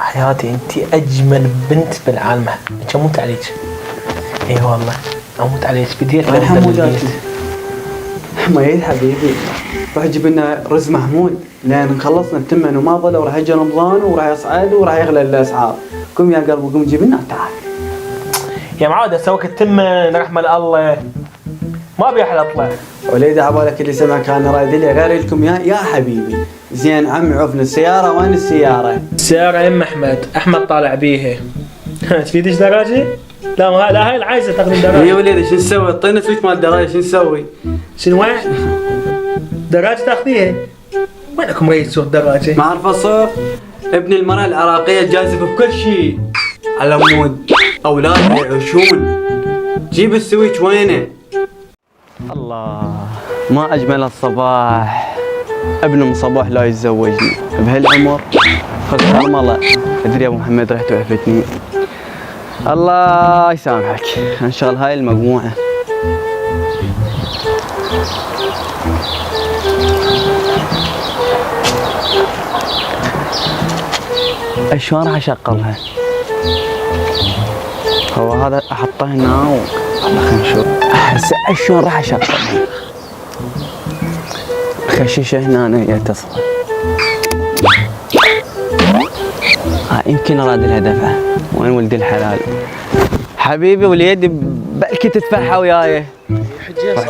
حياتي انت اجمل بنت بالعالم، انت اموت عليك. اي والله اموت عليك، بديت وين حموداتي؟ حميد حبيبي راح يجيب لنا رز محمود لان خلصنا التمن وما ظل، وراح يجي رمضان وراح يصعد وراح يغلى الاسعار. قم يا قلبي قم جيب لنا تعال. يا معود اسويك التمن رحمة الله، ما ابي احد اطلع. وليد عبالك اللي سمعك انا رايد لي غير لكم يا حبيبي. زين عمي عفنا السيارة، وين السيارة؟ السيارة يم احمد طالع بيها. تفيدش دراجة؟ لا هاي العايزة تاخذ دراجة. يا وليدي شو نسوي؟ اعطينا سويت مال دراجة شو نسوي؟ شنو وين؟ دراجة تاخذيها؟ وينكم ريت سوق دراجة؟ ما اعرف اصف. ابن المرأة العراقية جازف بكل شيء على مود اولادها يعيشون. جيب السويتش وينه؟ الله ما اجمل الصباح. ابن ام صباح لا يتزوجني بهالعمر. خذ الله ادري يا ابو محمد رحت وعفتني. الله يسامحك. انشغل هاي المجموعة. شلون راح اشغلها؟ هو هذا احطه هنا خلينا نشوف. هسه شلون راح اشغلها؟ خشيشه هنا يتصل. يمكن اراد لها دفعه. وين ولد الحلال؟ حبيبي واليد بلكي تدفعها وياي.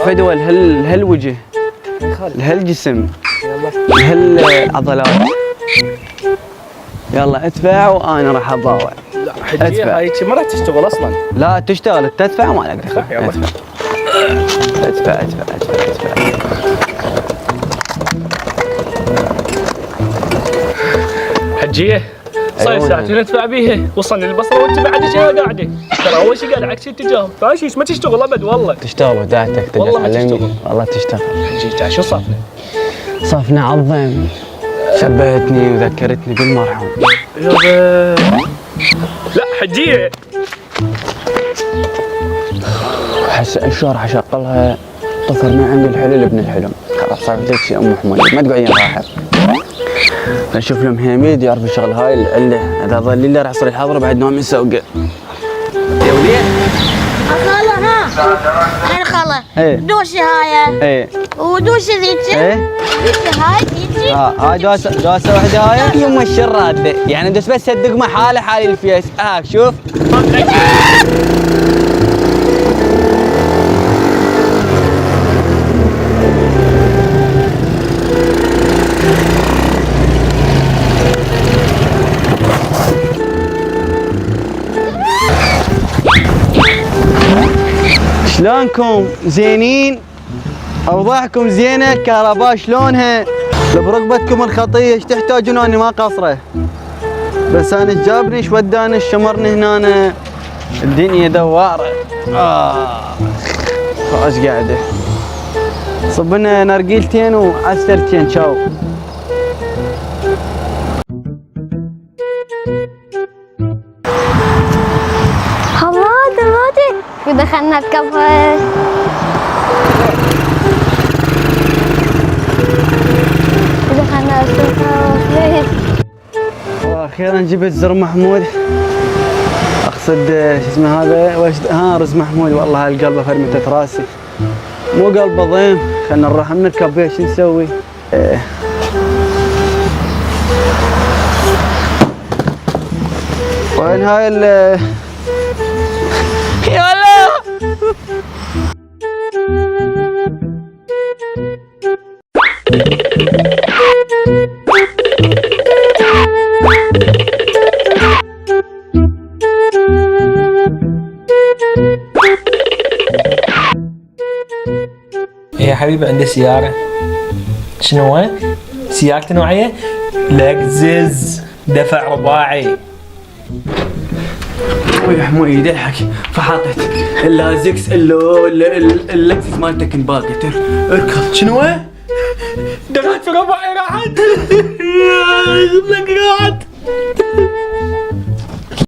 فدوى لهالوجه لهالجسم لهالعضلات. يلا ادفع وانا راح اضاوع. لا حجية هاي ما راح تشتغل اصلا. لا تشتغل تدفع وما لك دخل. ادفع. حجية صاير ساعتين ادفع بيها، وصلني البصره وانت بعد شيء قاعده. ترى اول شيء قاعد عكس اتجاه، فاشيش ما تشتغل ابد والله. تشتغل وداعتك والله ما تشتغل. والله تشتغل. حجية شو صافنا؟ صافنا عظم. شبهتني وذكرتني بالمرحوم. يابا لا حجية هسه شلون راح اشغلها؟ طفر من عند الحلل ابن الحلم. خلاص صارت لك شيء ام حمود ما تقعدين راحه. نشوف لهم حميد يعرف يشغل هاي العله. اذا ظل لي راح يصير الحظر بعد نوم يسوق. يا وليد خاله ها خاله دوسي هاي ودوسي ذيك دوسي هاي ذيك هاي دوسه واحده هاي يما الشراده يعني دوس بس الدقمه حالي الفيس. شوف شلونكم؟ زينين؟ اوضاعكم زينه؟ الكهرباء شلونها؟ لو برقبتكم الخطيه ايش تحتاجون؟ اني ما قصره بس انا جابني ايش وداني الشمرني هنا. الدنيا دواره. ايش قاعده؟ صب لنا نرجيلتين وعسلتين شاو. ودخلنا الكفر. ودخلنا السفر. واخيرا جبت زر محمود. اقصد شو اسمه هذا رز محمود. والله هالقلبه فرمتت راسي. مو قلبه ضيم. خلنا نروح نركب بيه. شو نسوي؟ وين هاي يلا يا حبيبي عندي سيارة. شنو وين؟ سيارتي نوعية لكزس دفع رباعي. يا حمود يدحك فحاطت اللازكس اللكزس مالتك انباقت. اركض. شنو وين؟ دفعت رباعي راحت. لك راحت.